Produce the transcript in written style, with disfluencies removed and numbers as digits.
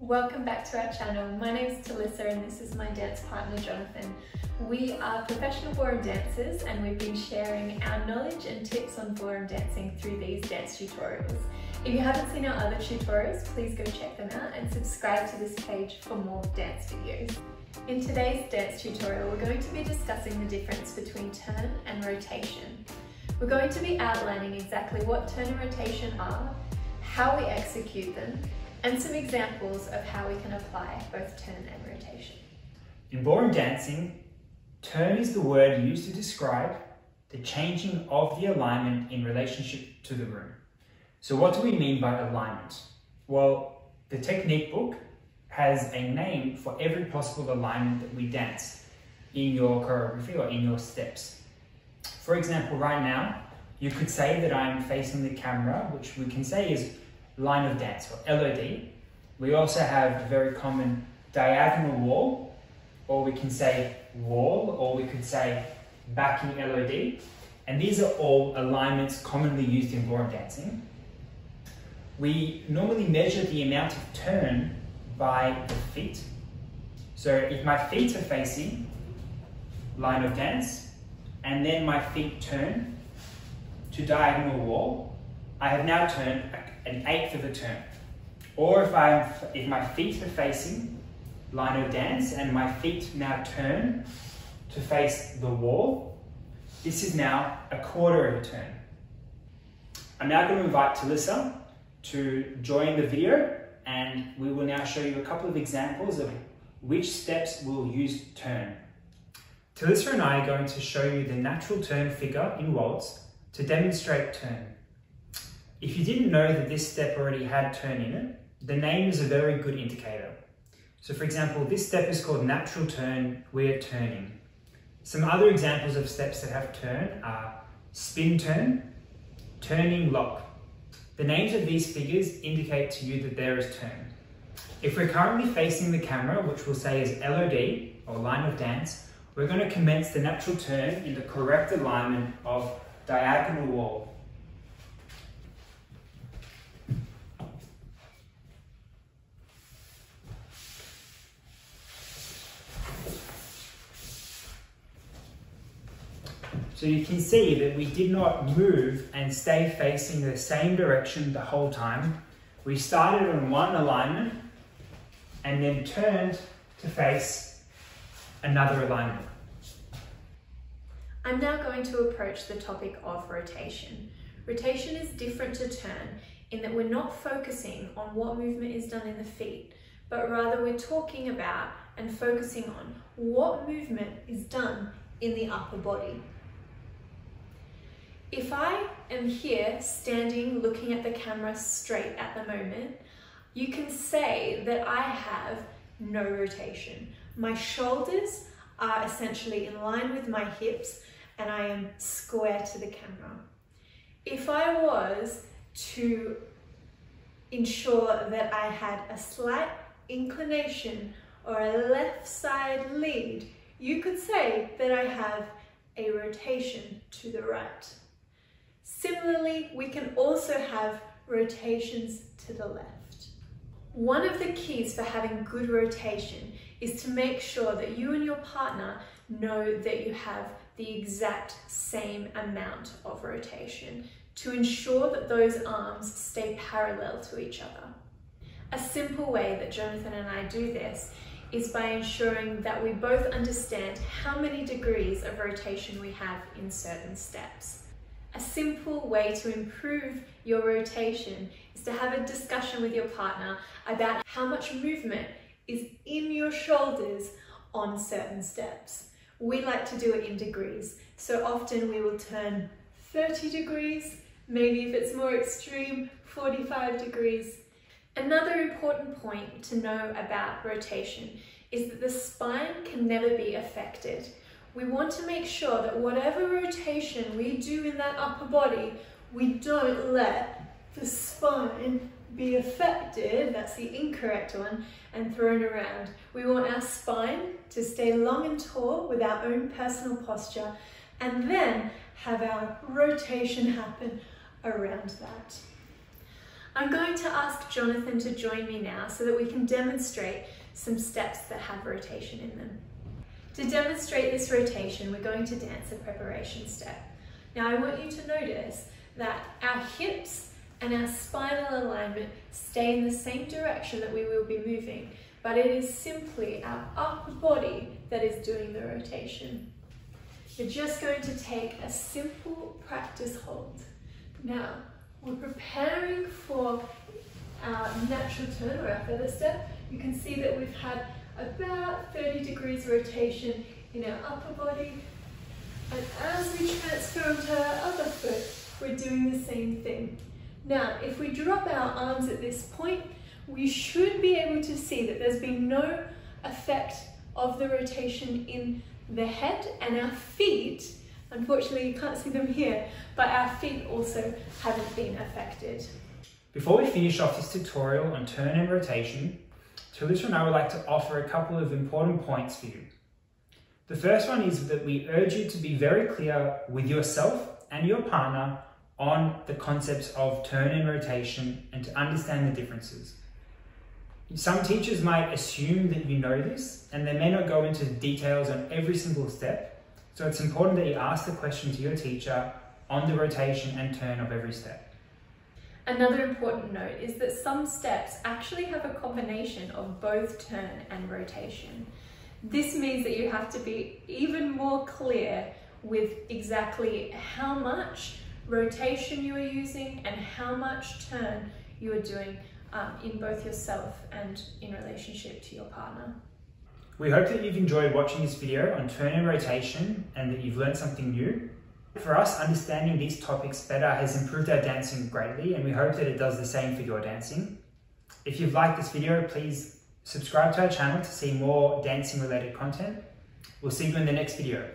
Welcome back to our channel. My name is Talissa and this is my dance partner Jonathan. We are professional ballroom dancers and we've been sharing our knowledge and tips on ballroom dancing through these dance tutorials. If you haven't seen our other tutorials, please go check them out and subscribe to this page for more dance videos. In today's dance tutorial, we're going to be discussing the difference between turn and rotation. We're going to be outlining exactly what turn and rotation are, how we execute them, and some examples of how we can apply both turn and rotation. In ballroom dancing, turn is the word used to describe the changing of the alignment in relationship to the room. So what do we mean by alignment? Well, the technique book has a name for every possible alignment that we dance in your choreography or in your steps. For example, right now, you could say that I'm facing the camera, which we can say is line of dance or LOD. We also have the very common diagonal wall, or we can say wall, or we could say backing LOD. And these are all alignments commonly used in ballroom dancing. We normally measure the amount of turn by the feet. So if my feet are facing line of dance, and then my feet turn to diagonal wall, I have now turned an eighth of a turn. Or if my feet are facing line of dance and my feet now turn to face the wall, this is now a quarter of a turn. I'm now going to invite Talissa to join the video, and we will now show you a couple of examples of which steps we'll use turn. Talissa and I are going to show you the natural turn figure in waltz to demonstrate turn. If you didn't know that this step already had turn in it, the name is a very good indicator. So for example, this step is called natural turn, we're turning. Some other examples of steps that have turn are spin turn, turning lock. The names of these figures indicate to you that there is turn. If we're currently facing the camera, which we'll say is LOD, or line of dance, we're going to commence the natural turn in the correct alignment of diagonal wall. So you can see that we did not move and stay facing the same direction the whole time. We started on one alignment and then turned to face another alignment. I'm now going to approach the topic of rotation. Rotation is different to turn in that we're not focusing on what movement is done in the feet, but rather we're talking about and focusing on what movement is done in the upper body. If I am here standing looking at the camera straight at the moment, you can say that I have no rotation. My shoulders are essentially in line with my hips and I am square to the camera. If I was to ensure that I had a slight inclination or a left side lead, you could say that I have a rotation to the right. Similarly, we can also have rotations to the left. One of the keys for having good rotation is to make sure that you and your partner know that you have the exact same amount of rotation to ensure that those arms stay parallel to each other. A simple way that Jonathan and I do this is by ensuring that we both understand how many degrees of rotation we have in certain steps. A simple way to improve your rotation is to have a discussion with your partner about how much movement is in your shoulders on certain steps. We like to do it in degrees, so often we will turn 30 degrees, maybe if it's more extreme, 45 degrees. Another important point to know about rotation is that the spine can never be affected. We want to make sure that whatever rotation we do in that upper body, we don't let the spine be affected, that's the incorrect one, and thrown around. We want our spine to stay long and tall with our own personal posture, and then have our rotation happen around that. I'm going to ask Jonathan to join me now so that we can demonstrate some steps that have rotation in them. To demonstrate this rotation, we're going to dance a preparation step. Now I want you to notice that our hips and our spinal alignment stay in the same direction that we will be moving, but it is simply our upper body that is doing the rotation. You're just going to take a simple practice hold. Now, we're preparing for our natural turn or our feather step. You can see that we've had about 30 degrees rotation in our upper body. And as we transfer onto our other foot, we're doing the same thing. Now, if we drop our arms at this point, we should be able to see that there's been no effect of the rotation in the head, and our feet, unfortunately you can't see them here, but our feet also haven't been affected. Before we finish off this tutorial on turn and rotation, Tulissa and I would like to offer a couple of important points for you. The first one is that we urge you to be very clear with yourself and your partner on the concepts of turn and rotation and to understand the differences. Some teachers might assume that you know this and they may not go into details on every single step, so it's important that you ask the question to your teacher on the rotation and turn of every step. Another important note is that some steps actually have a combination of both turn and rotation. This means that you have to be even more clear with exactly how much rotation you are using and how much turn you are doing in both yourself and in relationship to your partner. We hope that you've enjoyed watching this video on turn and rotation and that you've learned something new. For us, understanding these topics better has improved our dancing greatly, and we hope that it does the same for your dancing. If you've liked this video, please subscribe to our channel to see more dancing related content. We'll see you in the next video.